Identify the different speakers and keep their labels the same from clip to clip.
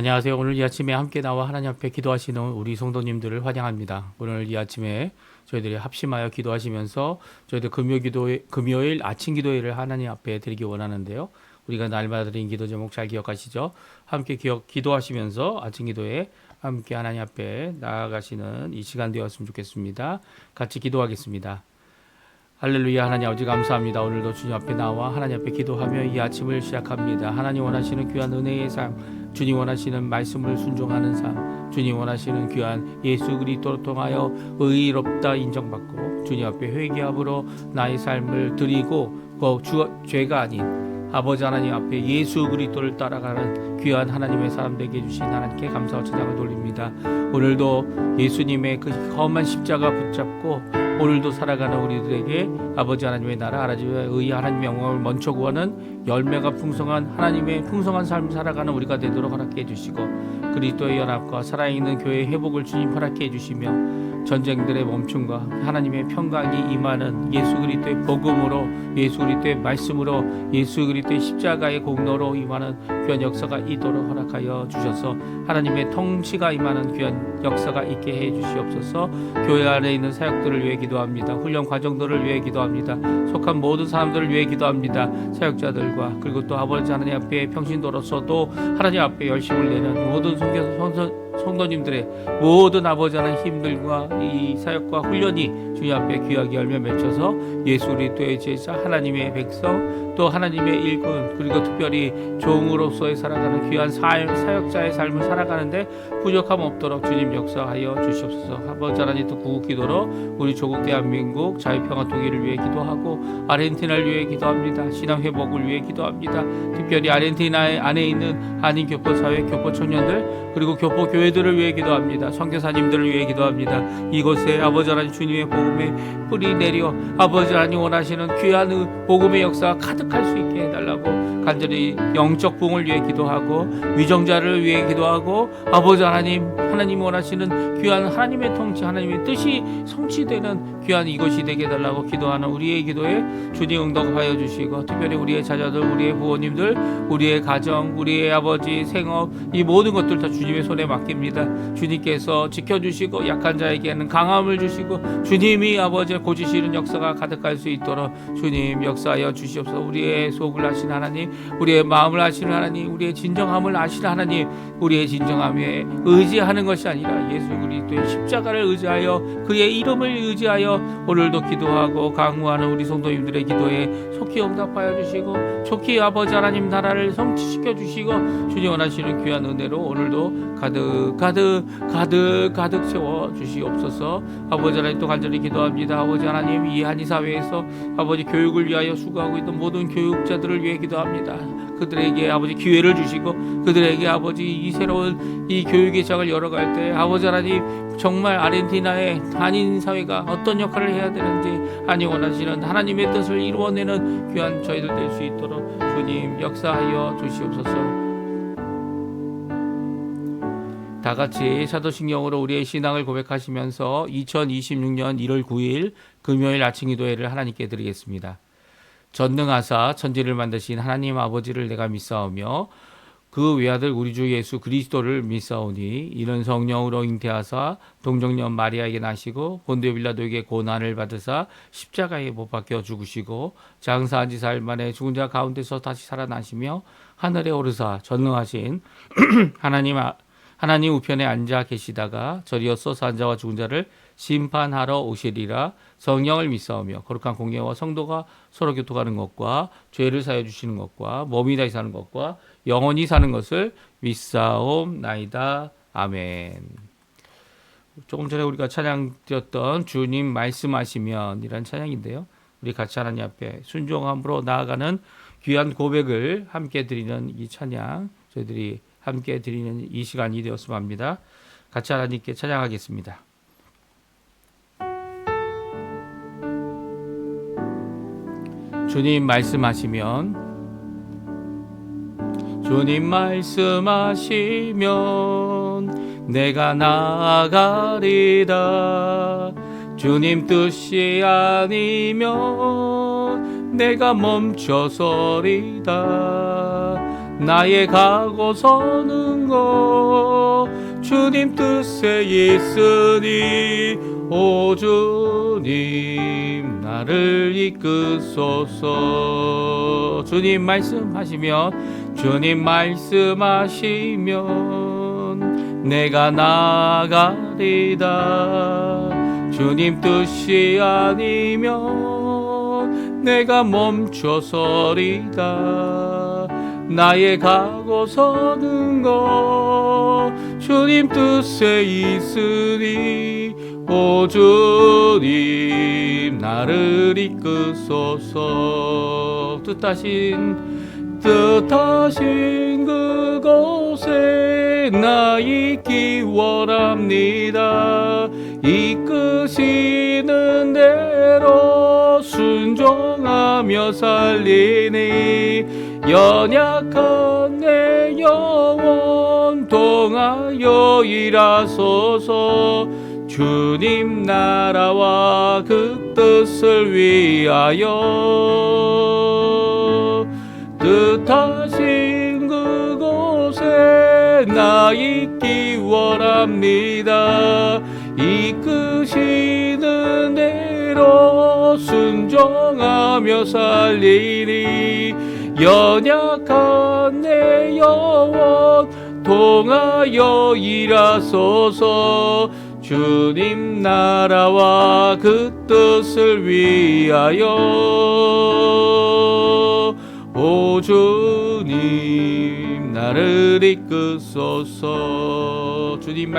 Speaker 1: 안녕하세요. 오늘 이 아침에 함께 나와 하나님 앞에 기도하시는 우리 성도님들을 환영합니다. 오늘 이 아침에 저희들이 합심하여 기도하시면서 저희들 금요일 아침 기도회를 하나님 앞에 드리기 원하는데요. 우리가 날마다 드린 기도 제목 잘 기억하시죠? 함께 기도하시면서 아침 기도에 함께 하나님 앞에 나아가시는 이 시간 되었으면 좋겠습니다. 같이 기도하겠습니다. 할렐루야. 하나님 아버지 감사합니다. 오늘도 주님 앞에 나와 하나님 앞에 기도하며 이 아침을 시작합니다. 하나님 원하시는 귀한 은혜의 삶, 주님 원하시는 말씀을 순종하는 삶, 주님 원하시는 귀한 예수 그리스도를 통하여 의롭다 인정받고 주님 앞에 회개함으로 나의 삶을 드리고 죄가 아닌 아버지 하나님 앞에 예수 그리스도를 따라가는 귀한 하나님의 사람 되게 해주신 하나님께 감사와 찬양을 돌립니다. 오늘도 예수님의 그 험한 십자가 붙잡고 오늘도 살아가는 우리들에게 아버지 하나님의 나라 하나님의 의 하나님의 영광을 먼저 구하는 열매가 풍성한 하나님의 풍성한 삶을 살아가는 우리가 되도록 허락해 주시고 그리스도의 연합과 살아있는 교회의 회복을 주님 허락해 주시며 전쟁들의 멈춤과 하나님의 평강이 임하는 예수 그리스도의 복음으로 예수 그리스도의 말씀으로 예수 그리스도의 십자가의 공로로 임하는 귀한 역사가 있도록 허락하여 주셔서 하나님의 통치가 임하는 귀한 역사가 있게 해 주시옵소서. 교회 안에 있는 사역들을 위해 기도합니다. 훈련 과정들을 위해 기도합니다. 속한 모든 사람들을 위해 기도합니다. 사역자들과 그리고 또 아버지 하나님 앞에 평신도로서도 하나님 앞에 열심을 내는 모든 성도님들의 모든 아버지 하나님 힘들과 이 사역과 훈련이 주님 앞에 귀하게 열매 맺혀서 예수 그리스도의 제자 하나님의 백성 또 하나님의 일꾼 그리고 특별히 종으로서의 살아가는 귀한 사역자의 삶을 살아가는데 부족함 없도록 주님 역사하여 주시옵소서. 아버지 하나님 또 구국 기도로 우리 조국 대한민국 자유평화 통일을 위해 기도하고 아르헨티나를 위해 기도합니다. 신앙 회복을 위해 기도합니다. 특별히 아르헨티나 안에 있는 한인 교포 사회 교포 청년들 그리고 교포 교회들을 위해 기도합니다. 선교사님들을 위해 기도합니다. 이곳에 아버지 하나님 주님의 복음의 뿌리 내려 아버지 하나님 원하시는 귀한 복음의 역사가 가득할 수 있게 해달라고 간절히 영적 부흥을 위해 기도하고 위정자를 위해 기도하고 아버지 하나님 원하시는 귀한 하나님의 통치 하나님의 뜻이 성취되는 귀한 이것이 되게 해달라고 기도하는 우리의 기도에 주님 응답하여 주시고 특별히 우리의 자녀들 우리의 부모님들 우리의 가정 우리의 아버지 생업 이 모든 것들 다 주님의 손에 맡깁니다. 주님께서 지켜주시고 약한 자에게는 강함을 주시고 주님이 아버지 고치시는 역사가 가득할 수 있도록 주님 역사하여 주시옵소서. 우리의 속을 아시는 하나님 우리의 마음을 아시는 하나님 우리의 진정함을 아시는 하나님 우리의 진정함에 의지하는 것이 아니라 예수 그리스도의 십자가를 의지하여 그의 이름을 의지하여 오늘도 기도하고 강구하는 우리 성도님들의 기도에 속히 응답하여 주시고 속히 아버지 하나님 나라를 성취시켜 주시고 주님 원하시는 귀한 은혜로 오늘도 가득 채워 주시옵소서. 아버지 하나님 또 간절히 기도합니다. 아버지 하나님 이 한의사회에서 아버지 교육을 위하여 수고하고 있는 모든 교육자들을 위해 기도합니다. 그들에게 아버지 기회를 주시고 그들에게 아버지 이 새로운 이 교육의 장을 열어갈 때 아버지 하나님 정말 아르헨티나의 한인 사회가 어떤 역할을 해야 되는지 하나님 원하시는 하나님의 뜻을 이루어내는 귀한 저희들 될 수 있도록 주님 역사하여 주시옵소서. 다 같이 사도신경으로 우리의 신앙을 고백하시면서 2026년 1월 9일 금요일 아침 기도회를 하나님께 드리겠습니다. 전능하사 천지를 만드신 하나님 아버지를 내가 믿사오며 그 외아들 우리 주 예수 그리스도를 믿사오니 이는 성령으로 잉태하사 동정녀 마리아에게 나시고 본디오 빌라도에게 고난을 받으사 십자가에 못 박혀 죽으시고 장사한 지 사흘 만에 죽은 자 가운데서 다시 살아나시며 하늘에 오르사 전능하신 하나님 우편에 앉아 계시다가 저리어서 산자와 죽은 자를 심판하러 오시리라. 성령을 믿사오며 거룩한 공예와 성도가 서로 교통하는 것과 죄를 사하여 주시는 것과 몸이 다시 사는 것과 영원히 사는 것을 믿사옵나이다. 아멘. 조금 전에 우리가 찬양 드렸던 주님 말씀하시면 이란 찬양인데요. 우리 같이 하나님 앞에 순종함으로 나아가는 귀한 고백을 함께 드리는 이 찬양 저희들이 함께 드리는 이 시간이 되었으면 합니다. 같이 하나님께 찬양하겠습니다. 주님 말씀하시면 내가 나아가리다. 주님 뜻이 아니면 내가 멈춰서리다. 나의 가고 서는 것 주님 뜻에 있으니 오 주님 나를 이끄소서. 주님 말씀하시면 내가 나아가리다. 주님 뜻이 아니면 내가 멈춰서리다. 나의 가고 서는 것 주님 뜻에 있으니 오 주님 나를 이끄소서. 뜻하신 그곳에 나 있기 원합니다. 이끄시는 대로 순종하며 살리니 연약한 내 영혼 동하여 일하소서. 주님 나라와 그 뜻을 위하여 뜻하신 그곳에 나 있기 원합니다. 이끄시는 대로 순종하며 살리니 연약한 내 영혼 통하여 일하소서. 주님 나라와 그 뜻을 위하여 오 주님 나를 이끄소서. 주님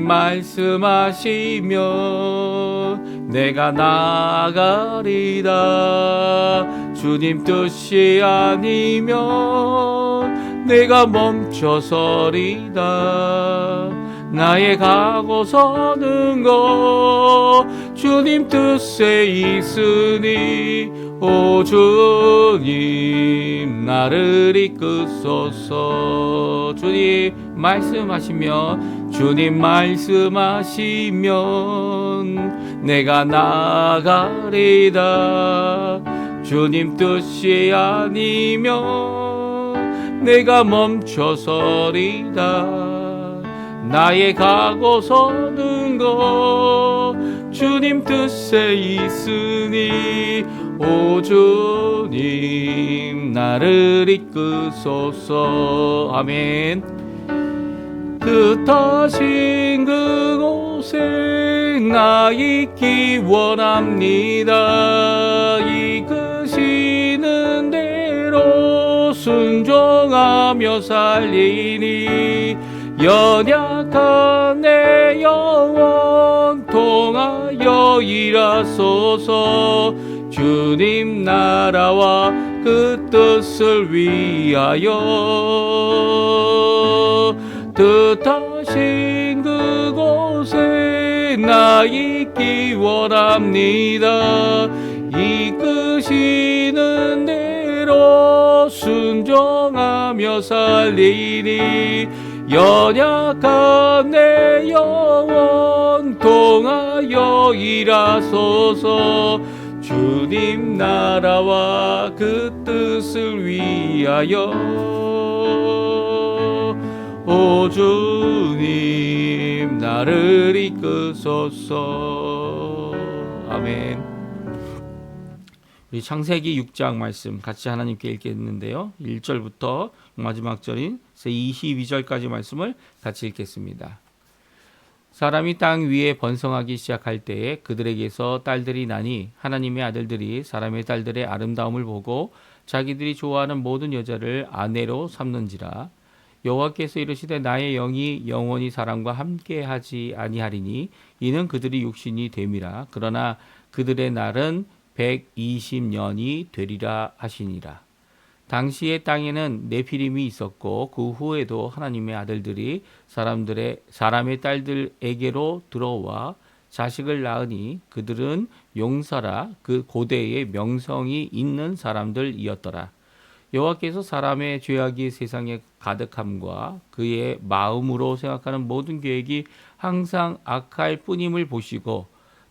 Speaker 1: 말씀하시면 내가 나아가리다. 주님 뜻이 아니면 내가 멈춰서리다. 나의 가고 서는 것 주님 뜻에 있으니 오 주님 나를 이끄소서. 주님 말씀하시면 내가 나아가리다. 주님 뜻이 아니면 내가 멈춰서리다. 나의 가고 서는 것 주님 뜻에 있으니 오 주님 나를 이끄소서. 아멘. 뜻하신 그곳에 나 있기 원합니다. 이끄시는 대로 순종하며 살리니 연약한 내 영혼 통하여 일하소서. 주님 나라와 그 뜻을 위하여 뜻하신 그곳에 나 있기 원합니다. 이끄시는 대로 순종하며 살리니 연약한 내 영혼 통하여 일하소서. 주님 나라와 그 뜻을 위하여 오 주님 나를 이끄소서. 아멘. 우리 창세기 6장 말씀 같이 하나님께 읽겠는데요. 1절부터 마지막 절인 22절까지 말씀을 같이 읽겠습니다. 사람이 땅 위에 번성하기 시작할 때에 그들에게서 딸들이 나니 하나님의 아들들이 사람의 딸들의 아름다움을 보고 자기들이 좋아하는 모든 여자를 아내로 삼는지라. 여호와께서 이르시되 나의 영이 영원히 사람과 함께하지 아니하리니 이는 그들이 육신이 됨이라. 그러나 그들의 날은 120년이 되리라 하시니라. 당시에 땅에는 네피림이 있었고 그 후에도 하나님의 아들들이 사람의 딸들에게로 들어와 자식을 낳으니 그들은 용사라 그 고대의 명성이 있는 사람들이었더라. 여호와께서 사람의 죄악이 세상에 가득함과 그의 마음으로 생각하는 모든 계획이 항상 악할 뿐임을 보시고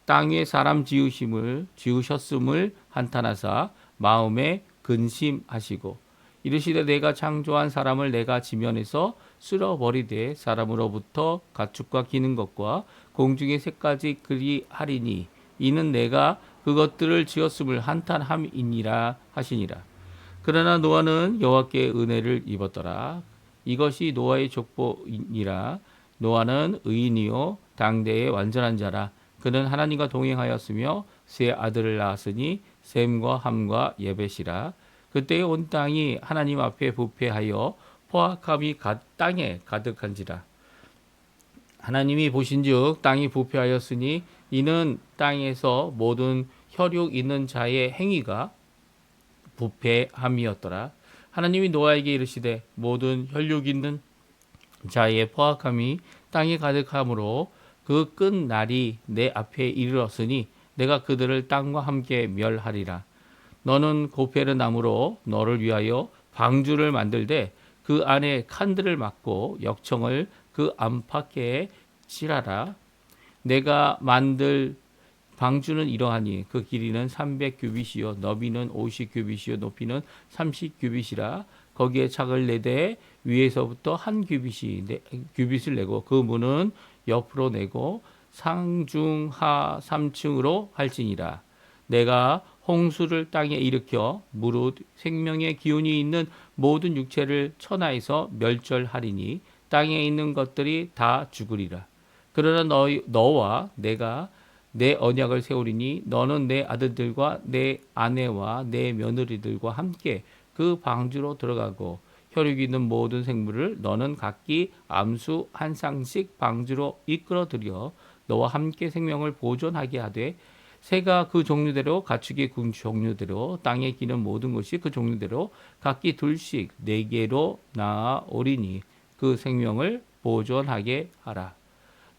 Speaker 1: 땅에 사람 지으셨음을 한탄하사 마음에 근심하시고 이르시되 내가 창조한 사람을 내가 지면에서 쓸어버리되 사람으로부터 가축과 기는 것과 공중의 새까지 그리하리니 이는 내가 그것들을 지었음을 한탄함이니라 하시니라. 그러나 노아는 여호와께 은혜를 입었더라. 이것이 노아의 족보이니라. 노아는 의인이요 당대의 완전한 자라. 그는 하나님과 동행하였으며 세 아들을 낳았으니 셈과 함과 예벳이라. 그때의 온 땅이 하나님 앞에 부패하여 포악함이 땅에 가득한지라. 하나님이 보신즉 땅이 부패하였으니 이는 땅에서 모든 혈육 있는 자의 행위가 부패함이었더라. 하나님이 노아에게 이르시되 모든 혈육 있는 자의 포악함이 땅에 가득함으로 그 끝 날이 내 앞에 이르렀으니 내가 그들을 땅과 함께 멸하리라. 너는 고페르 나무로 너를 위하여 방주를 만들되 그 안에 칸들을 막고 역청을 그 안팎에 칠하라. 내가 만들 방주는 이러하니 그 길이는 300규빗이요 너비는 50규빗이요 높이는 30규빗이라. 거기에 창을 내되 위에서부터 한 규빗을 내고 그 문은 옆으로 내고 상중하 3층으로 할지니라. 내가 홍수를 땅에 일으켜 무릇 생명의 기운이 있는 모든 육체를 천하에서 멸절하리니 땅에 있는 것들이 다 죽으리라. 그러나 너와 내가 내 언약을 세우리니 너는 내 아들들과 내 아내와 내 며느리들과 함께 그 방주로 들어가고 혈육 있는 모든 생물을 너는 각기 암수 한 쌍씩 방주로 이끌어 들여 너와 함께 생명을 보존하게 하되 새가 그 종류대로 가축이 그 종류대로 땅에 기는 모든 것이 그 종류대로 각기 둘씩 4개로 나아오리니 그 생명을 보존하게 하라.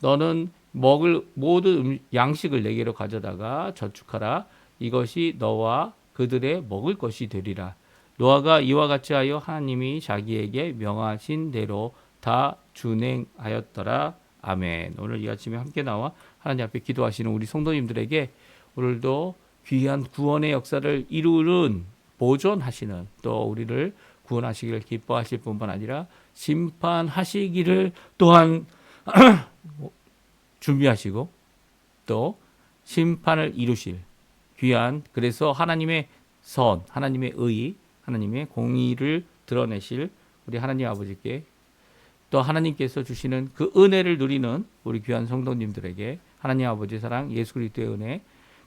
Speaker 1: 너는 먹을 모든 양식을 4개로 가져다가 저축하라. 이것이 너와 그들의 먹을 것이 되리라. 노아가 이와 같이 하여 하나님이 자기에게 명하신 대로 다 준행하였더라. 아멘. 오늘 이 아침에 함께 나와 하나님 앞에 기도하시는 우리 성도님들에게 오늘도 귀한 구원의 역사를 이루는 보존하시는 또 우리를 구원하시기를 기뻐하실 뿐만 아니라 심판하시기를 또한 준비하시고 또 심판을 이루실 귀한 그래서 하나님의 선, 하나님의 의, 하나님의 공의를 드러내실 우리 하나님 아버지께 또 하나님께서 주시는 그 은혜를 누리는 우리 귀한 성도님들에게 하나님 아버지의 사랑, 예수 그리스도의 은혜,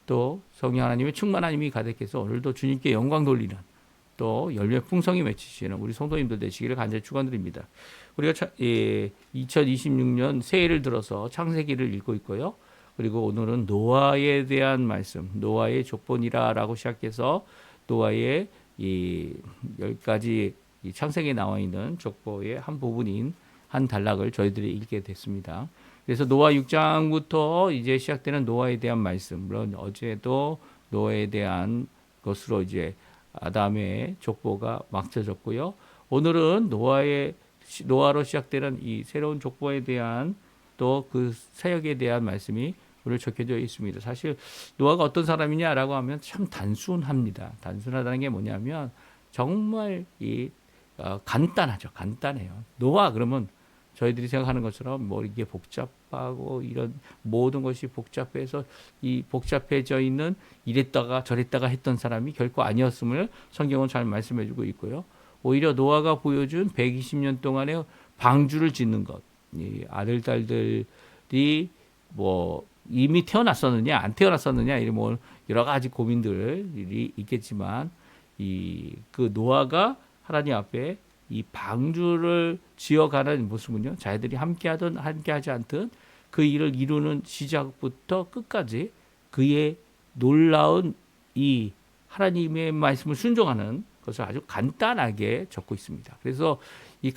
Speaker 1: 또 성령 하나님의 충만함이 가득해서 오늘도 주님께 영광 돌리는 또 열매 풍성히 맺히시는 우리 성도님들 되시기를 간절히 축원드립니다. 우리가 2026년 새해를 들어서 창세기를 읽고 있고요. 그리고 오늘은 노아에 대한 말씀, 노아의 족본이라라고 시작해서 노아의 이 10가지 이 창세기에 나와 있는 족보의 한 부분인 한 단락을 저희들이 읽게 됐습니다. 그래서 노아 6장부터 이제 시작되는 노아에 대한 말씀, 물론 어제도 노아에 대한 것으로 이제 아담의 족보가 막혀졌고요. 오늘은 노아로 시작되는 이 새로운 족보에 대한 또 그 사역에 대한 말씀이 오늘 적혀져 있습니다. 사실 노아가 어떤 사람이냐라고 하면 참 단순합니다. 단순하다는 게 뭐냐면 정말 간단하죠. 간단해요. 노아 그러면 저희들이 생각하는 것처럼 뭐 이게 복잡하고 이런 모든 것이 복잡해서 이 복잡해져 있는 이랬다가 저랬다가 했던 사람이 결코 아니었음을 성경은 잘 말씀해주고 있고요. 오히려 노아가 보여준 120년 동안의 방주를 짓는 것, 이 아들 딸들이 뭐 이미 태어났었느냐 안 태어났었느냐 이런 뭐 여러 가지 고민들이 있겠지만 그 노아가 하나님 앞에 이 방주를 지어가는 모습은요, 자기들이 함께하든 함께하지 않든 그 일을 이루는 시작부터 끝까지 그의 놀라운 이 하나님의 말씀을 순종하는 것을 아주 간단하게 적고 있습니다. 그래서 이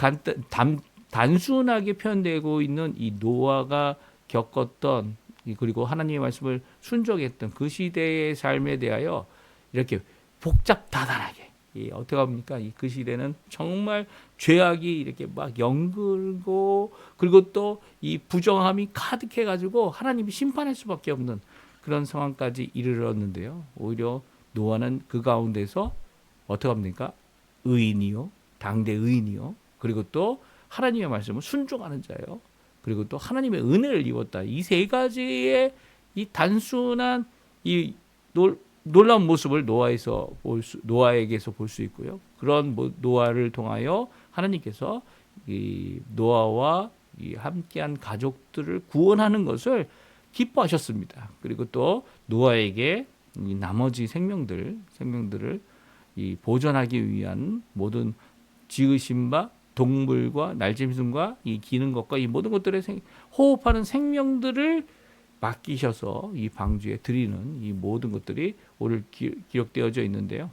Speaker 1: 단순하게 표현되고 있는 이 노아가 겪었던 그리고 하나님의 말씀을 순종했던 그 시대의 삶에 대하여 이렇게 복잡다단하게 어떻게 합니까? 그 시대는 정말 죄악이 이렇게 막 연글고 그리고 또 이 부정함이 가득해 가지고 하나님이 심판할 수밖에 없는 그런 상황까지 이르렀는데요. 오히려 노아는 그 가운데서 어떻게 합니까?
Speaker 2: 의인이요, 당대 의인이요, 그리고 또 하나님의 말씀을 순종하는 자요, 그리고 또 하나님의 은혜를 입었다. 이 세 가지의 이 단순한 이 놀라운 모습을 노아에게서 볼 수 있고요. 그런 노아를 통하여 하나님께서 이 노아와 이 함께한 가족들을 구원하는 것을 기뻐하셨습니다. 그리고 또 노아에게 이 나머지 생명들을 이 보존하기 위한 모든 지으신 바 동물과 날짐승과 이 기는 것과 이 모든 것들의 호흡하는 생명들을 맡기셔서 이 방주에 드리는 이 모든 것들이 오늘 기록되어져 있는데요.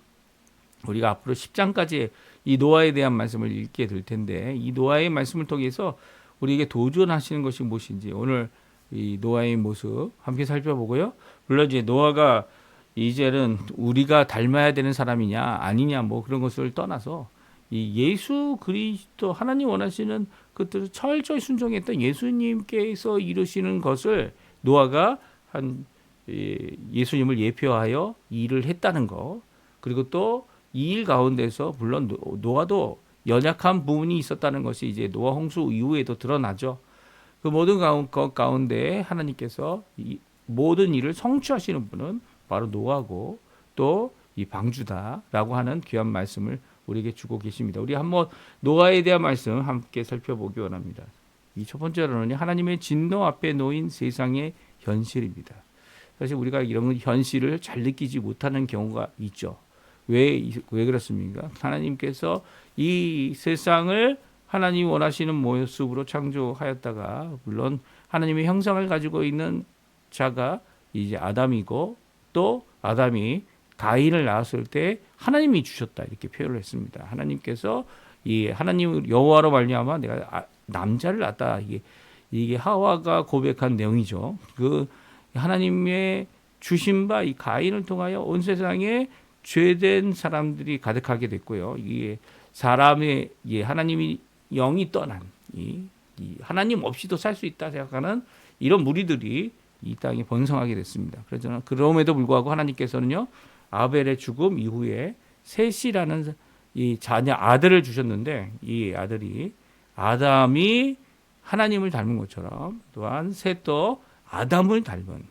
Speaker 2: 우리가 앞으로 10장까지 이 노아에 대한 말씀을 읽게 될 텐데, 이 노아의 말씀을 통해서 우리에게 도전하시는 것이 무엇인지 오늘 이 노아의 모습 함께 살펴보고요. 물론 이제 노아가 이제는 우리가 닮아야 되는 사람이냐 아니냐 뭐 그런 것을 떠나서 이 예수 그리스도 하나님 원하시는 것들을 철저히 순종했던 예수님께서 이루시는 것을 노아가 예수님을 예표하여 일을 했다는 거, 그리고 또 이 일 가운데서 물론 노아도 연약한 부분이 있었다는 것이 이제 노아 홍수 이후에도 드러나죠. 그 모든 것 가운데 하나님께서 이 모든 일을 성취하시는 분은 바로 노아고 또 이 방주다라고 하는 귀한 말씀을 우리에게 주고 계십니다. 우리 한번 노아에 대한 말씀 함께 살펴보기 원합니다. 이 첫 번째로는 하나님의 진노 앞에 놓인 세상의 현실입니다. 사실 우리가 이런 현실을 잘 느끼지 못하는 경우가 있죠. 왜 그렇습니까? 하나님께서 이 세상을 하나님 원하시는 모습으로 창조하였다가 물론 하나님의 형상을 가지고 있는 자가 이제 아담이고 또 아담이 가인을 낳았을 때 하나님이 주셨다 이렇게 표현을 했습니다. 하나님께서 이 하나님 여호와로 말미암아 내가 남자를 낳았다, 이게 하와가 고백한 내용이죠. 그 하나님의 주신 바 이 가인을 통하여 온 세상에 죄된 사람들이 가득하게 됐고요. 이게 사람의 하나님이 영이 떠난 이 하나님 없이도 살 수 있다 생각하는 이런 무리들이 이 땅에 번성하게 됐습니다. 그래서 그럼에도 불구하고 하나님께서는요 아벨의 죽음 이후에 셋이라는 이 자녀 아들을 주셨는데 이 아들이 아담이 하나님을 닮은 것처럼 또한 셋도 아담을 닮은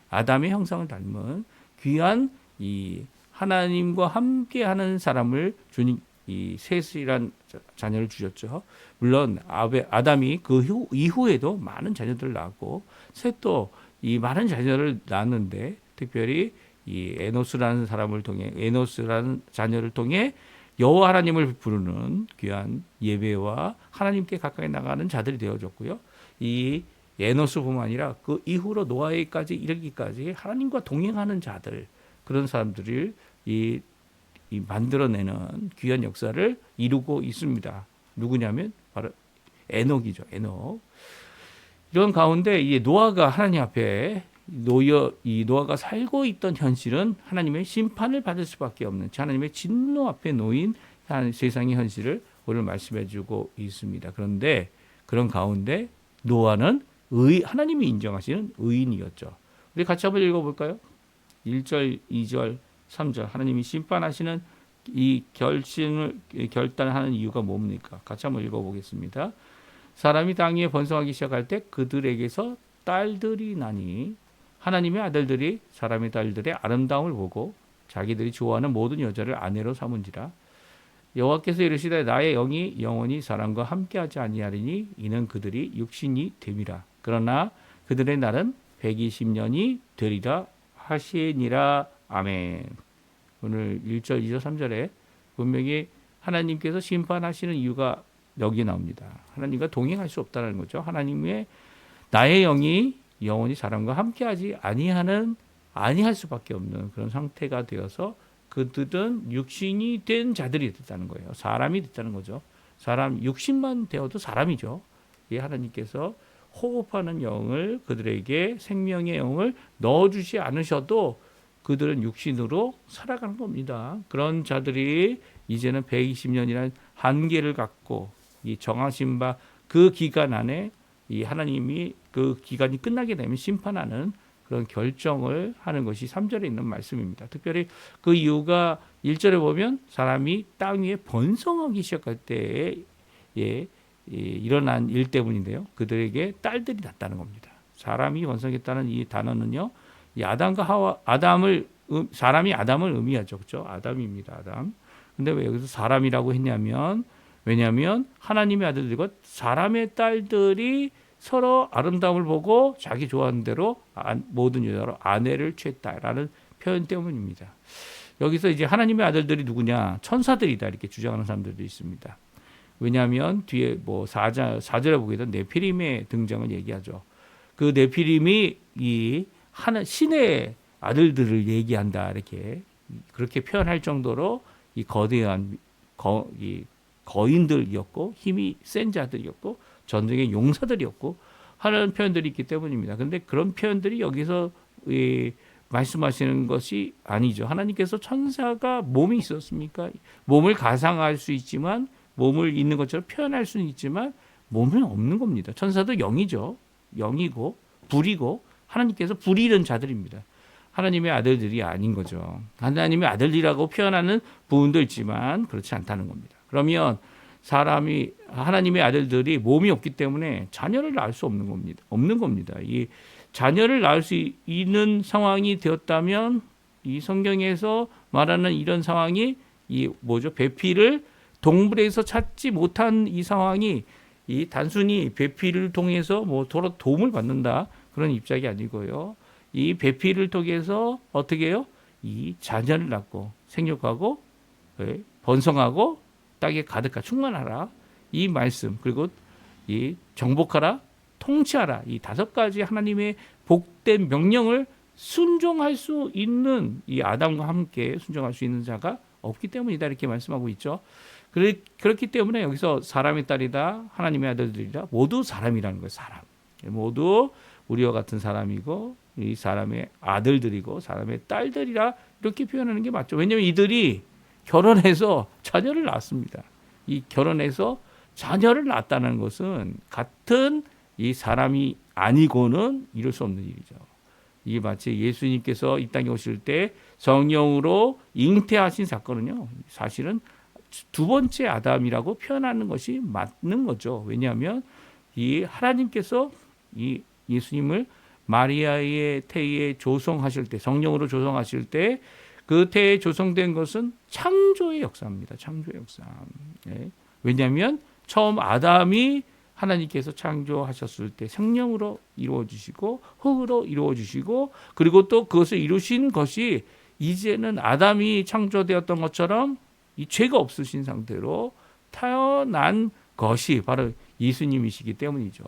Speaker 2: 아담의 형상을 닮은 귀한 이 하나님과 함께하는 사람을 주님 이 셋이란 자녀를 주셨죠. 물론 아담이 그 이후에도 많은 자녀들을 낳았고 셋도 이 많은 자녀를 낳았는데 특별히 이 에노스라는 자녀를 통해 여호와 하나님을 부르는 귀한 예배와 하나님께 가까이 나가는 자들이 되어졌고요. 이 에노스뿐만 아니라 그 이후로 노아에까지 이르기까지 하나님과 동행하는 자들, 그런 사람들을 이 만들어내는 귀한 역사를 이루고 있습니다. 누구냐면 바로 에녹이죠. 에녹. 이런 가운데 이 노아가 하나님 앞에 노아가 살고 있던 현실은 하나님의 심판을 받을 수밖에 없는 하나님의 진노 앞에 놓인 세상의 현실을 오늘 말씀해주고 있습니다. 그런데 그런 가운데 노아는 하나님이 인정하시는 의인이었죠. 우리 같이 한번 읽어볼까요? 1절, 2절, 3절 하나님이 심판하시는 이 결단하는 이유가 뭡니까? 같이 한번 읽어보겠습니다. 사람이 땅 위에 번성하기 시작할 때 그들에게서 딸들이 나니 하나님의 아들들이 사람의 딸들의 아름다움을 보고 자기들이 좋아하는 모든 여자를 아내로 삼은지라. 여호와께서 이르시되 나의 영이 영원히 사람과 함께하지 아니하리니 이는 그들이 육신이 됨이라. 그러나 그들의 날은 120년이 되리라 하시니라. 아멘. 오늘 1절, 2절, 3절에 분명히 하나님께서 심판하시는 이유가 여기 나옵니다. 하나님과 동행할 수 없다는 거죠. 하나님의 나의 영이 영원히 사람과 함께하지 아니할 수밖에 없는 그런 상태가 되어서 그들은 육신이 된 자들이 됐다는 거예요. 사람이 됐다는 거죠. 사람 육신만 되어도 사람이죠. 이 하나님께서 호흡하는 영을 그들에게 생명의 영을 넣어주지 않으셔도 그들은 육신으로 살아가는 겁니다. 그런 자들이 이제는 120년이라는 한계를 갖고 이 정하신 바 그 기간 안에 이 하나님이 그 기간이 끝나게 되면 심판하는 그런 결정을 하는 것이 3절에 있는 말씀입니다. 특별히 그 이유가 1절에 보면 사람이 땅 위에 번성하기 시작할 때에 일어난 일 때문인데요. 그들에게 딸들이 났다는 겁니다. 사람이 번성했다는 이 단어는요. 이 아담과 하와 사람이 아담을 의미하죠. 그렇죠? 아담입니다. 아담. 근데 왜 여기서 사람이라고 했냐면 왜냐하면 하나님의 아들들과 사람의 딸들이 서로 아름다움을 보고 자기 좋아하는 대로 모든 여자로 아내를 취했다라는 표현 때문입니다. 여기서 이제 하나님의 아들들이 누구냐? 천사들이다 이렇게 주장하는 사람들도 있습니다. 왜냐하면 뒤에 뭐 4절에 보게 되면 네피림의 등장을 얘기하죠. 그 네피림이 이 신의 아들들을 얘기한다 이렇게 그렇게 표현할 정도로 이 거대한 거인들이었고 힘이 센 자들이었고 전쟁의 용사들이었고 하는 표현들이 있기 때문입니다. 그런데 그런 표현들이 여기서 말씀하시는 것이 아니죠. 하나님께서 천사가 몸이 있었습니까? 몸을 가상할 수 있지만 몸을 있는 것처럼 표현할 수는 있지만 몸은 없는 겁니다. 천사도 영이죠. 영이고 불이고 하나님께서 불이는 자들입니다. 하나님의 아들들이 아닌 거죠. 하나님의 아들이라고 표현하는 부분도 있지만 그렇지 않다는 겁니다. 그러면 사람이 하나님의 아들들이 몸이 없기 때문에 자녀를 낳을 수 없는 겁니다. 없는 겁니다. 이 자녀를 낳을 수 있는 상황이 되었다면 이 성경에서 말하는 이런 상황이 이 뭐죠? 배필을 동물에서 찾지 못한 이 상황이 이 단순히 배필을 통해서 뭐 도움을 받는다 그런 입장이 아니고요. 이 배필을 통해서 어떻게 해요? 이 자녀를 낳고 생육하고 번성하고 땅에 가득하 충만하라 이 말씀 그리고 이 정복하라 통치하라 이 5가지 하나님의 복된 명령을 순종할 수 있는 이 아담과 함께 순종할 수 있는 자가 없기 때문이다 이렇게 말씀하고 있죠. 그렇기 때문에 여기서 사람의 딸이다 하나님의 아들들이다 모두 사람이라는 거예요. 사람 모두 우리와 같은 사람이고 이 사람의 아들들이고 사람의 딸들이라 이렇게 표현하는 게 맞죠. 왜냐하면 이들이 결혼해서 자녀를 낳았습니다. 이 결혼해서 자녀를 낳았다는 것은 같은 이 사람이 아니고는 이룰 수 없는 일이죠. 이게 마치 예수님께서 이 땅에 오실 때 성령으로 잉태하신 사건은요. 사실은 2번째 아담이라고 표현하는 것이 맞는 거죠. 왜냐하면 이 하나님께서 이 예수님을 마리아의 태에 조성하실 때 성령으로 조성하실 때 그 태에 조성된 것은 창조의 역사입니다. 창조의 역사. 네. 왜냐하면 처음 아담이 하나님께서 창조하셨을 때 생명으로 이루어지시고 흙으로 이루어지시고 그리고 또 그것을 이루신 것이 이제는 아담이 창조되었던 것처럼 이 죄가 없으신 상태로 태어난 것이 바로 예수님이시기 때문이죠.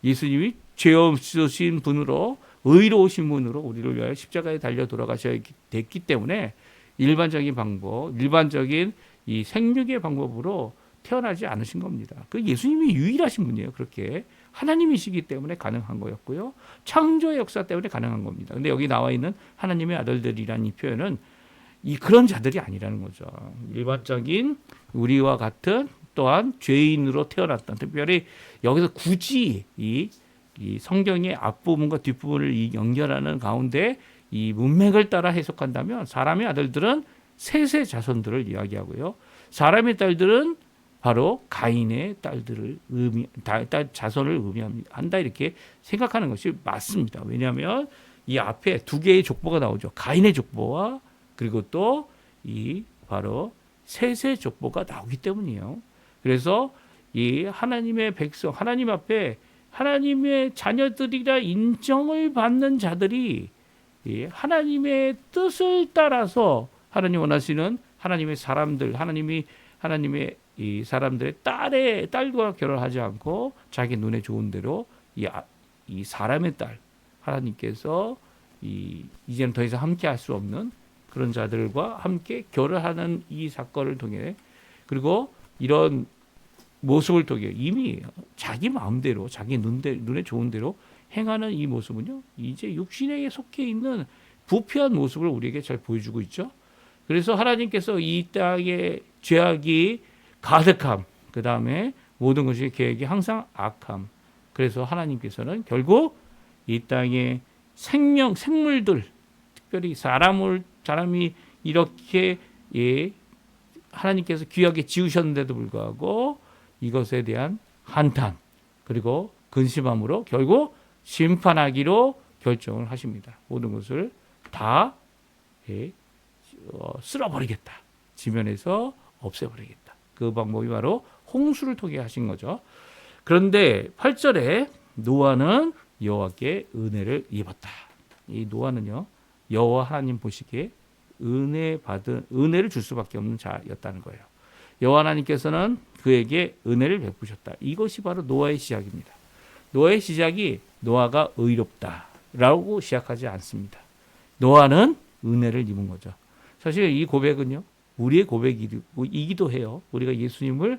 Speaker 2: 예수님이 죄 없으신 분으로 의로우신 분으로 우리를 위하여 십자가에 달려 돌아가셔야 됐기 때문에 일반적인 방법, 일반적인 이 생육의 방법으로 태어나지 않으신 겁니다. 그 예수님이 유일하신 분이에요. 그렇게 하나님이시기 때문에 가능한 거였고요. 창조의 역사 때문에 가능한 겁니다. 근데 여기 나와 있는 하나님의 아들들이라는 이 표현은 그런 자들이 아니라는 거죠. 일반적인 우리와 같은 또한 죄인으로 태어났던 특별히 여기서 굳이 이 성경의 앞부분과 뒷부분을 연결하는 가운데 이 문맥을 따라 해석한다면 사람의 아들들은 셋의 자손들을 이야기하고요. 사람의 딸들은 바로 가인의 딸들을 자손을 의미한다 이렇게 생각하는 것이 맞습니다. 왜냐하면 이 앞에 2개의 족보가 나오죠. 가인의 족보와 그리고 또 이 바로 셋의 족보가 나오기 때문이에요. 그래서 이 하나님의 백성, 하나님 앞에 하나님의 자녀들이라 인정을 받는 자들이 하나님의 뜻을 따라서 하나님 원하시는 하나님의 사람들, 하나님의 이 사람들의 딸과 결혼하지 않고 자기 눈에 좋은 대로 이 사람의 딸 하나님께서 이제는 더 이상 함께 할 수 없는 그런 자들과 함께 결혼하는 이 사건을 통해 그리고 이런 모습을 통해 이미 자기 마음대로 자기 눈에 좋은 대로 행하는 이 모습은요 이제 육신에 속해 있는 부패한 모습을 우리에게 잘 보여주고 있죠. 그래서 하나님께서 이 땅에 죄악이 가득함, 그 다음에 모든 것이 계획이 항상 악함. 그래서 하나님께서는 결국 이 땅에 생물들, 특별히 사람이 이렇게 하나님께서 귀하게 지으셨는데도 불구하고 이것에 대한 한탄 그리고 근심함으로 결국 심판하기로 결정을 하십니다. 모든 것을 다 쓸어버리겠다. 지면에서 없애버리겠다. 그 방법이 바로 홍수를 통해 하신 거죠. 그런데 8절에 노아는 여호와께 은혜를 입었다. 이 노아는요, 여호와 하나님 보시기에 은혜를 줄 수밖에 없는 자였다는 거예요. 여호와 하나님께서는 그에게 은혜를 베푸셨다. 이것이 바로 노아의 시작입니다. 노아의 시작이 노아가 의롭다라고 시작하지 않습니다. 노아는 은혜를 입은 거죠. 사실 이 고백은요, 우리의 고백이기도 해요. 우리가 예수님이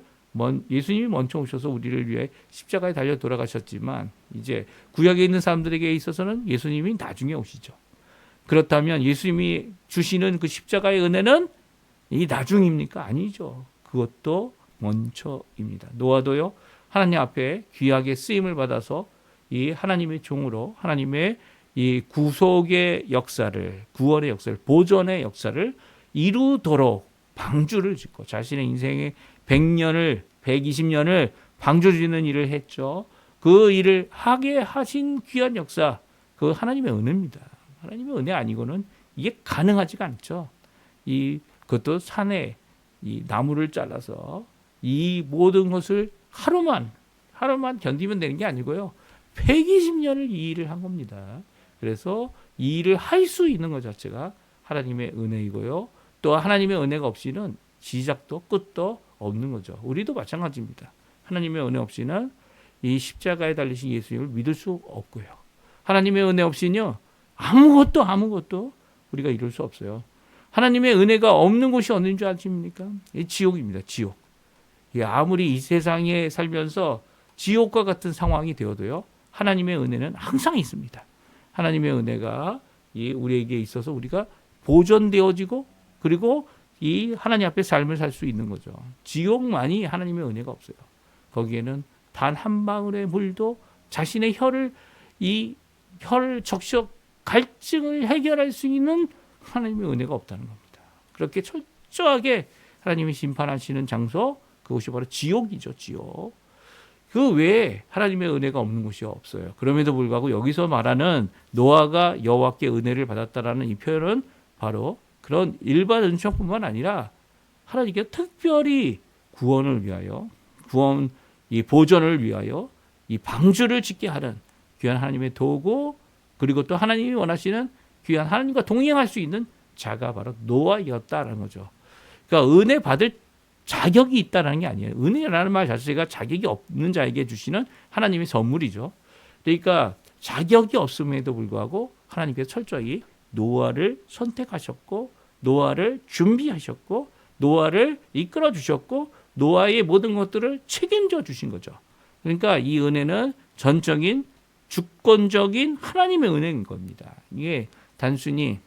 Speaker 2: 먼저 오셔서 우리를 위해 십자가에 달려 돌아가셨지만 이제 구약에 있는 사람들에게 있어서는 예수님이 나중에 오시죠. 그렇다면 예수님이 주시는 그 십자가의 은혜는 이 나중입니까? 아니죠. 그것도 먼저입니다. 노아도요, 하나님 앞에 귀하게 쓰임을 받아서 이 하나님의 종으로 하나님의 이 구속의 역사를, 구원의 역사를, 보존의 역사를 이루도록 방주를 짓고 자신의 인생의 120년을 방주짓는 일을 했죠. 그 일을 하게 하신 귀한 역사, 그 하나님의 은혜입니다. 하나님의 은혜 아니고는 이게 가능하지가 않죠. 그것도 산에 이 나무를 잘라서 이 모든 것을 하루만 견디면 되는 게 아니고요. 120년을 이 일을 한 겁니다. 그래서 이 일을 할 수 있는 것 자체가 하나님의 은혜이고요. 또 하나님의 은혜가 없이는 시작도 끝도 없는 거죠. 우리도 마찬가지입니다. 하나님의 은혜 없이는 이 십자가에 달리신 예수님을 믿을 수 없고요. 하나님의 은혜 없이는요, 아무것도 우리가 이룰 수 없어요. 하나님의 은혜가 없는 곳이 어딘 줄 아십니까? 지옥입니다. 지옥. 아무리 이 세상에 살면서 지옥과 같은 상황이 되어도요, 하나님의 은혜는 항상 있습니다. 하나님의 은혜가 우리에게 있어서 우리가 보존되어지고 그리고 이 하나님 앞에 삶을 살 수 있는 거죠. 지옥만이 하나님의 은혜가 없어요. 거기에는 단 한 방울의 물도 자신의 혈을 적셔 갈증을 해결할 수 있는 하나님의 은혜가 없다는 겁니다. 그렇게 철저하게 하나님이 심판하시는 장소, 그것이 바로 지옥이죠. 지옥. 그 외에 하나님의 은혜가 없는 곳이 없어요. 그럼에도 불구하고 여기서 말하는 노아가 여호와께 은혜를 받았다라는 이 표현은 바로 그런 일반 은총뿐만 아니라 하나님께 특별히 구원을 위하여, 이 보존을 위하여 이 방주를 짓게 하는 귀한 하나님의 도구, 그리고 또 하나님이 원하시는 귀한 하나님과 동행할 수 있는 자가 바로 노아였다라는 거죠. 그러니까 은혜 받을 자격이 있다는 게 아니에요. 은혜라는 말 자체가 자격이 없는 자에게 주시는 하나님의 선물이죠. 그러니까 자격이 없음에도 불구하고 하나님께서 철저히 노아를 선택하셨고 노아를 준비하셨고 노아를 이끌어 주셨고 노아의 모든 것들을 책임져 주신 거죠. 그러니까 이 은혜는 전적인 주권적인 하나님의 은혜인 겁니다. 이게 단순히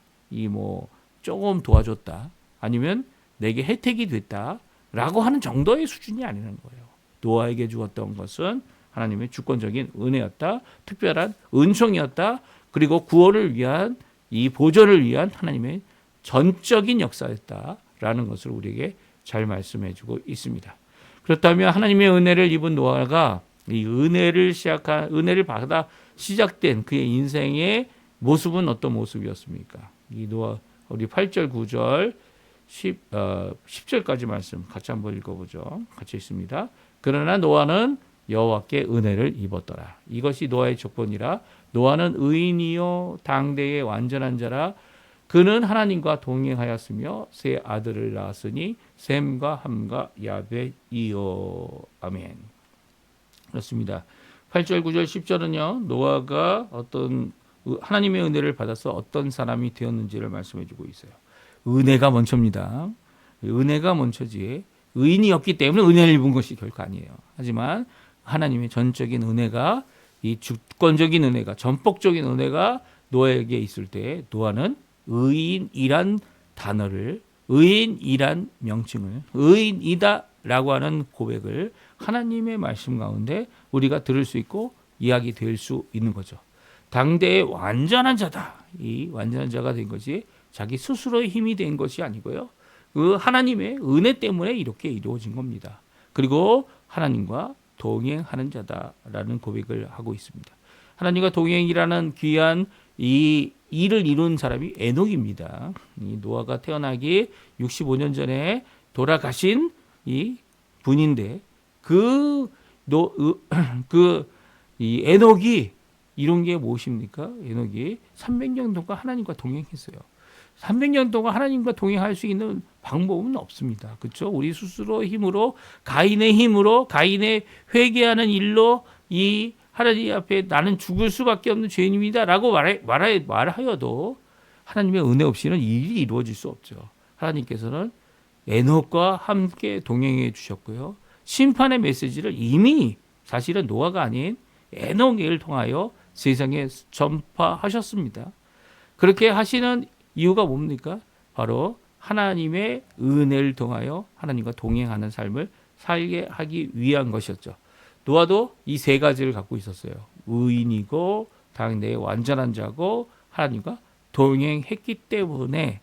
Speaker 2: 조금 도와줬다 아니면 내게 혜택이 됐다라고 하는 정도의 수준이 아니라는 거예요. 노아에게 주었던 것은 하나님의 주권적인 은혜였다. 특별한 은총이었다. 그리고 구원을 위한 이 보존을 위한 하나님의 전적인 역사였다라는 것을 우리에게 잘 말씀해 주고 있습니다. 그렇다면 하나님의 은혜를 입은 노아가 이 은혜를 받아 시작된 그의 인생의 모습은 어떤 모습이었습니까? 이 노아 우리 8절, 9절, 10절까지 말씀 같이 한번 읽어보죠. 같이 있습니다. 그러나 노아는 여호와께 은혜를 입었더라. 이것이 노아의 조건이라. 노아는 의인이요 당대의 완전한 자라. 그는 하나님과 동행하였으며 세 아들을 낳았으니 셈과 함과 야벳이요. 아멘. 그렇습니다. 8절, 9절, 10절은요. 노아가 어떤 하나님의 은혜를 받아서 어떤 사람이 되었는지를 말씀해 주고 있어요. 은혜가 먼저입니다. 은혜가 먼저지 의인이었기 때문에 은혜를 입은 것이 결코 아니에요. 하지만 하나님의 전적인 은혜가 이 주권적인 은혜가 전폭적인 은혜가 노아에게 있을 때 노아는 의인이란 단어를 의인이란 명칭을 의인이다라고 하는 고백을 하나님의 말씀 가운데 우리가 들을 수 있고 이야기 될 수 있는 거죠. 당대의 완전한 자다. 이 완전한 자가 된 것이 자기 스스로의 힘이 된 것이 아니고요. 그 하나님의 은혜 때문에 이렇게 이루어진 겁니다. 그리고 하나님과 동행하는 자다라는 고백을 하고 있습니다. 하나님과 동행이라는 귀한 이 일을 이룬 사람이 에녹입니다. 이 노아가 태어나기 65년 전에 돌아가신 이 분인데 이 에녹이 이런 게 무엇입니까? 에녹이 300년 동안 하나님과 동행했어요. 300년 동안 하나님과 동행할 수 있는 방법은 없습니다. 그렇죠? 우리 스스로 힘으로 가인의 힘으로 가인의 회개하는 일로 이 하나님 앞에 나는 죽을 수밖에 없는 죄인입니다라고 말하여도 하나님의 은혜 없이는 이 일이 이루어질 수 없죠. 하나님께서는 에녹과 함께 동행해 주셨고요. 심판의 메시지를 이미 사실은 노아가 아닌 에녹을 통하여 세상에 전파하셨습니다. 그렇게 하시는 이유가 뭡니까? 바로 하나님의 은혜를 통하여 하나님과 동행하는 삶을 살게 하기 위한 것이었죠. 노아도 이 세 가지를 갖고 있었어요. 의인이고 당대의 완전한 자고 하나님과 동행했기 때문에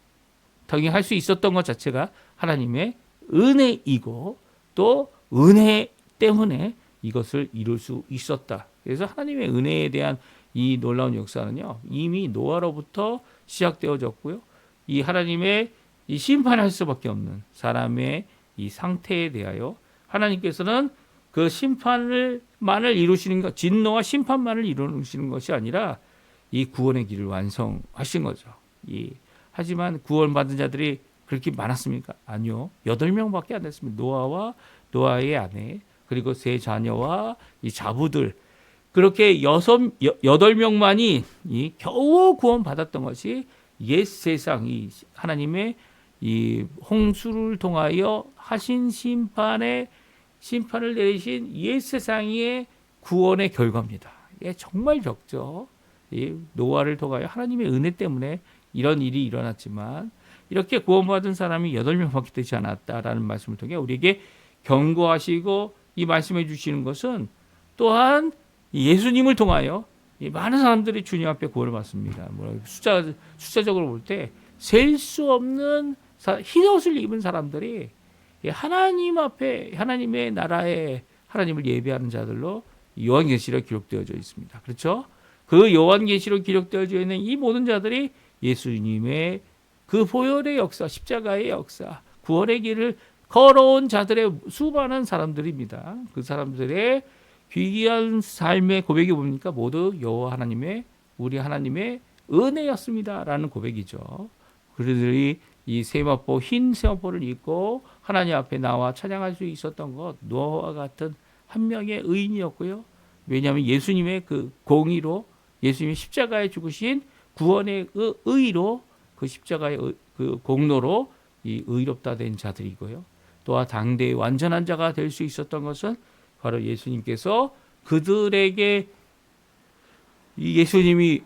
Speaker 2: 동행할 수 있었던 것 자체가 하나님의 은혜이고 또 은혜 때문에 이것을 이룰 수 있었다. 그래서 하나님의 은혜에 대한 이 놀라운 역사는요, 이미 노아로부터 시작되어졌고요. 이 하나님의 이 심판할 수밖에 없는 사람의 이 상태에 대하여 하나님께서는 그 심판만을 이루시는 것, 진노와 심판만을 이루시는 것이 아니라 이 구원의 길을 완성하신 거죠. 하지만 구원받은 자들이 그렇게 많았습니까? 아니요. 8명밖에 안 됐습니다. 노아와 노아의 아내 그리고 세 자녀와 이 자부들 그렇게 8명만이 겨우 구원받았던 것이 옛 세상 이 하나님의 이 홍수를 통하여 하신 심판을 내리신 옛 세상의 구원의 결과입니다. 이게 정말 적죠. 이 노아를 통하여 하나님의 은혜 때문에 이런 일이 일어났지만 이렇게 구원받은 사람이 8명밖에 되지 않았다라는 말씀을 통해 우리에게 경고하시고 이 말씀해 주시는 것은 또한 예수님을 통하여 많은 사람들이 주님 앞에 구원을 받습니다. 숫자적으로 볼 때 셀 수 없는 흰옷을 입은 사람들이 하나님 앞에 하나님의 나라에 하나님을 예배하는 자들로 요한계시록 기록되어져 있습니다. 그렇죠? 그 요한계시록 기록되어져 있는 이 모든 자들이 예수님의 그 보혈의 역사, 십자가의 역사, 구원의 길을 걸어온 자들의 수많은 사람들입니다. 그 사람들의 귀한 삶의 고백이 뭡니까? 모두 여호와 하나님의 우리 하나님의 은혜였습니다라는 고백이죠. 그들이 이 세마포 흰 세마포를 입고 하나님 앞에 나와 찬양할 수 있었던 것 노아와 같은 한 명의 의인이었고요. 왜냐하면 예수님의 그 공의로 예수님의 십자가에 죽으신 구원의 의로 그 십자가의 그 공로로 이 의롭다 된 자들이고요. 또한 당대의 완전한 자가 될 수 있었던 것은 바로 예수님께서 그들에게 이 예수님이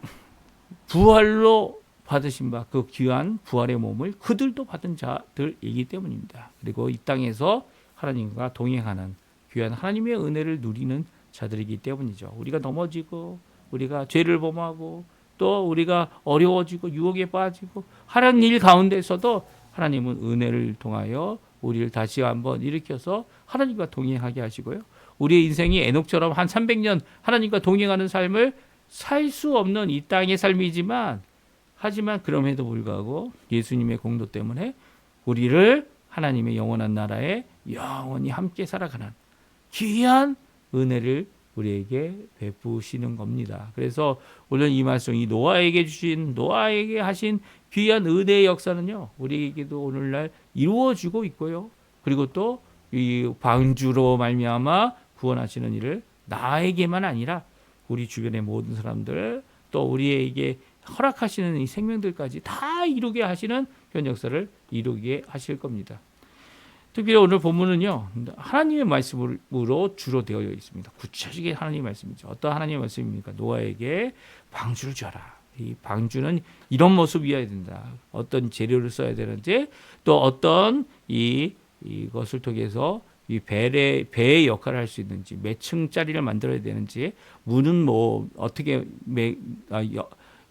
Speaker 2: 부활로 받으신 바 그 귀한 부활의 몸을 그들도 받은 자들이기 때문입니다. 그리고 이 땅에서 하나님과 동행하는 귀한 하나님의 은혜를 누리는 자들이기 때문이죠. 우리가 넘어지고 우리가 죄를 범하고 또 우리가 어려워지고 유혹에 빠지고 하는 일 가운데서도 하나님은 은혜를 통하여 우리를 다시 한번 일으켜서 하나님과 동행하게 하시고요. 우리의 인생이 에녹처럼 한 300년 하나님과 동행하는 삶을 살 수 없는 이 땅의 삶이지만 하지만 그럼에도 불구하고 예수님의 공도 때문에 우리를 하나님의 영원한 나라에 영원히 함께 살아가는 귀한 은혜를 우리에게 베푸시는 겁니다. 그래서 오늘 이 말씀, 이 노아에게 하신 귀한 은혜의 역사는요, 우리에게도 오늘날 이루어지고 있고요. 그리고 또 이 방주로 말미암아 구원하시는 일을 나에게만 아니라 우리 주변의 모든 사람들 또 우리에게 허락하시는 이 생명들까지 다 이루게 하시는 그런 역사를 이루게 하실 겁니다. 특별히 오늘 본문은요, 하나님의 말씀으로 주로 되어 있습니다. 구체적인 하나님의 말씀이죠. 어떤 하나님의 말씀입니까? 노아에게 방주를 져라. 이 방주는 이런 모습이어야 된다. 어떤 재료를 써야 되는지, 또 어떤 이것을 통해서 이 배의 역할을 할 수 있는지, 몇 층짜리를 만들어야 되는지, 문은 뭐 어떻게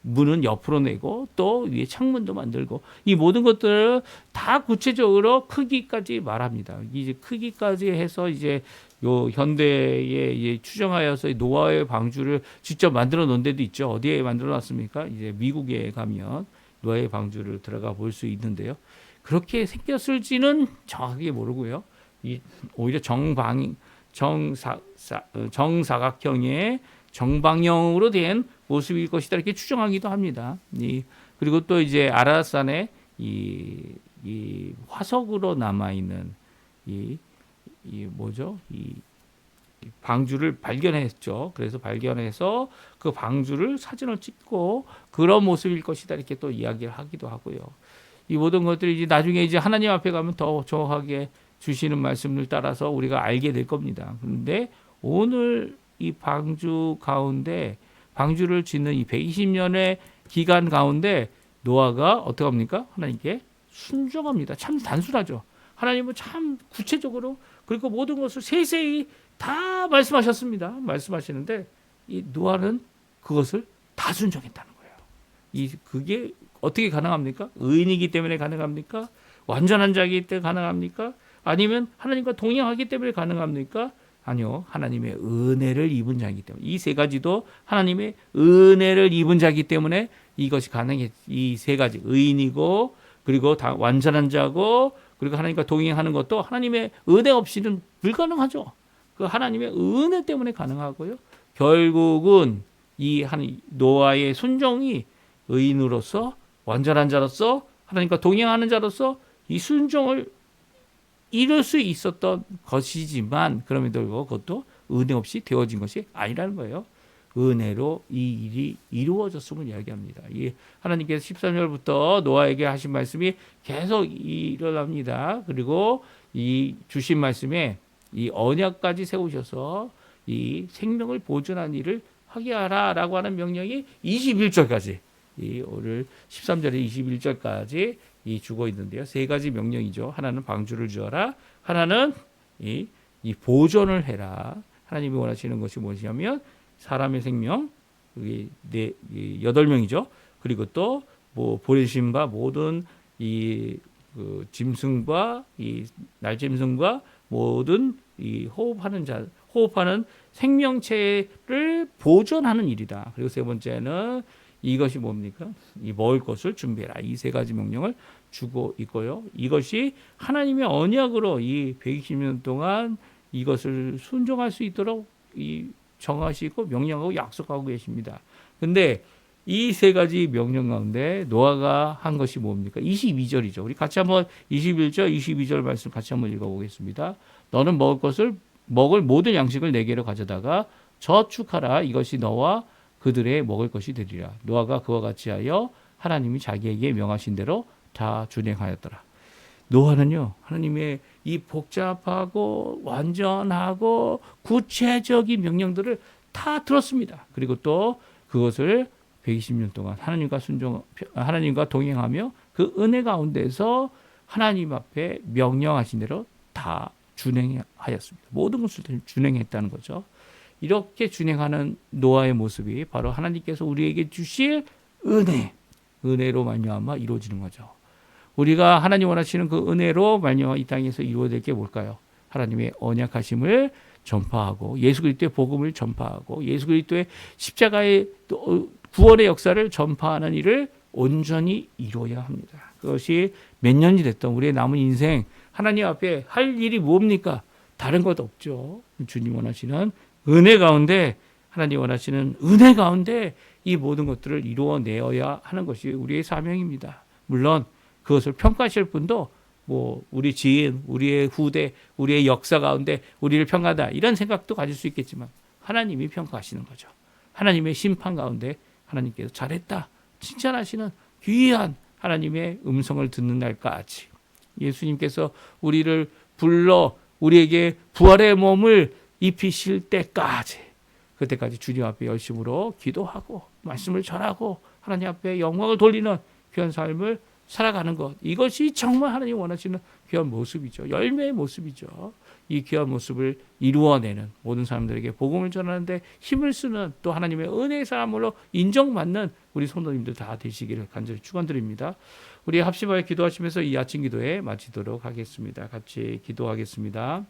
Speaker 2: 문은 옆으로 내고 또 위에 창문도 만들고 이 모든 것들을 다 구체적으로 크기까지 말합니다. 이제 크기까지 해서 이제 요 현대에 이제 추정하여서 노아의 방주를 직접 만들어 놓은 데도 있죠. 어디에 만들어 놨습니까? 이제 미국에 가면 노아의 방주를 들어가 볼 수 있는데요. 그렇게 생겼을지는 정확하게 모르고요. 오히려 정사각형의 정방형으로 된 모습일 것이다 이렇게 추정하기도 합니다. 그리고 또 이제 아라산에 이 화석으로 남아 있는 이 뭐죠? 이 방주를 발견했죠. 그래서 발견해서 그 방주를 사진을 찍고 그런 모습일 것이다 이렇게 또 이야기를 하기도 하고요. 이 모든 것들이 이제 나중에 이제 하나님 앞에 가면 더 정확하게 주시는 말씀을 따라서 우리가 알게 될 겁니다. 그런데 오늘 이 방주 가운데 방주를 짓는 이 120년의 기간 가운데 노아가 어떻게 합니까? 하나님께 순종합니다. 참 단순하죠. 하나님은 참 구체적으로 그리고 모든 것을 세세히 다 말씀하셨습니다. 말씀하시는데 이 노아는 그것을 다 순종했다는 거예요. 그게 어떻게 가능합니까? 의인이기 때문에 가능합니까? 완전한 자이기 때문에 가능합니까? 아니면 하나님과 동행하기 때문에 가능합니까? 아니요. 하나님의 은혜를 입은 자이기 때문에 이 세 가지도 하나님의 은혜를 입은 자이기 때문에 이것이 가능해. 이 세 가지 의인이고 그리고 다 완전한 자고 그리고 하나님과 동행하는 것도 하나님의 은혜 없이는 불가능하죠. 그 하나님의 은혜 때문에 가능하고요. 결국은 이 노아의 순종이 의인으로서 완전한 자로서 하나님과 동행하는 자로서 이 순종을 이룰 수 있었던 것이지만 그럼에도 불구하고 그것도 은혜 없이 되어진 것이 아니라는 거예요. 은혜로 이 일이 이루어졌음을 이야기합니다. 이 하나님께서 13절부터 노아에게 하신 말씀이 계속 일어납니다. 그리고 이 주신 말씀에 이 언약까지 세우셔서 이 생명을 보존한 일을 하게 하라라고 하는 명령이 21절까지 오늘 13절에 21절까지 주고 있는데요. 세 가지 명령이죠. 하나는 방주를 지어라. 하나는 이 보존을 해라. 하나님이 원하시는 것이 무엇이냐면 사람의 생명, 여기 8명이죠. 그리고 또 뭐 보내신 바 모든 그 짐승과 이 날짐승과 모든 이 호흡하는 생명체를 보존하는 일이다. 그리고 세 번째는 이것이 뭡니까? 이 먹을 것을 준비해라. 이 세 가지 명령을 주고 있고요. 이것이 하나님의 언약으로 이 120년 동안 이것을 순종할 수 있도록 정하시고 명령하고 약속하고 계십니다. 근데 이 세 가지 명령 가운데 노아가 한 것이 뭡니까? 22절이죠. 우리 같이 한번 21절, 22절 말씀 같이 한번 읽어보겠습니다. 너는 먹을 모든 양식을 내게로 가져다가 저축하라. 이것이 너와 그들의 먹을 것이 되리라. 노아가 그와 같이 하여 하나님이 자기에게 명하신 대로 다 준행하였더라. 노아는요, 하나님의 이 복잡하고 완전하고 구체적인 명령들을 다 들었습니다. 그리고 또 그것을 120년 동안 하나님과 동행하며 그 은혜 가운데서 하나님 앞에 명령하신 대로 다 준행하였습니다. 모든 것을 준행했다는 거죠. 이렇게 준행하는 노아의 모습이 바로 하나님께서 우리에게 주실 은혜로 말미암아 이루어지는 거죠. 우리가 하나님 원하시는 그 은혜로 말미암아 이 땅에서 이루어질 게 뭘까요? 하나님의 언약하심을 전파하고 예수 그리스도의 복음을 전파하고 예수 그리스도의 십자가의 구원의 역사를 전파하는 일을 온전히 이루어야 합니다. 그것이 몇 년이 됐던 우리의 남은 인생 하나님 앞에 할 일이 뭡니까? 다른 것 없죠. 주님 원하시는 은혜 가운데 하나님 원하시는 은혜 가운데 이 모든 것들을 이루어내어야 하는 것이 우리의 사명입니다. 물론 그것을 평가하실 분도 뭐 우리 지인, 우리의 후대, 우리의 역사 가운데 우리를 평가하다 이런 생각도 가질 수 있겠지만 하나님이 평가하시는 거죠. 하나님의 심판 가운데 하나님께서 잘했다 칭찬하시는 귀한 하나님의 음성을 듣는 날까지 예수님께서 우리를 불러 우리에게 부활의 몸을 입히실 때까지 그때까지 주님 앞에 열심으로 기도하고 말씀을 전하고 하나님 앞에 영광을 돌리는 귀한 삶을 살아가는 것 이것이 정말 하나님 원하시는 귀한 모습이죠. 열매의 모습이죠. 이 귀한 모습을 이루어내는 모든 사람들에게 복음을 전하는데 힘을 쓰는 또 하나님의 은혜의 사람으로 인정받는 우리 성도님들 다 되시기를 간절히 축원드립니다. 우리 합심하여 기도하시면서 이 아침 기도회 마치도록 하겠습니다. 같이 기도하겠습니다.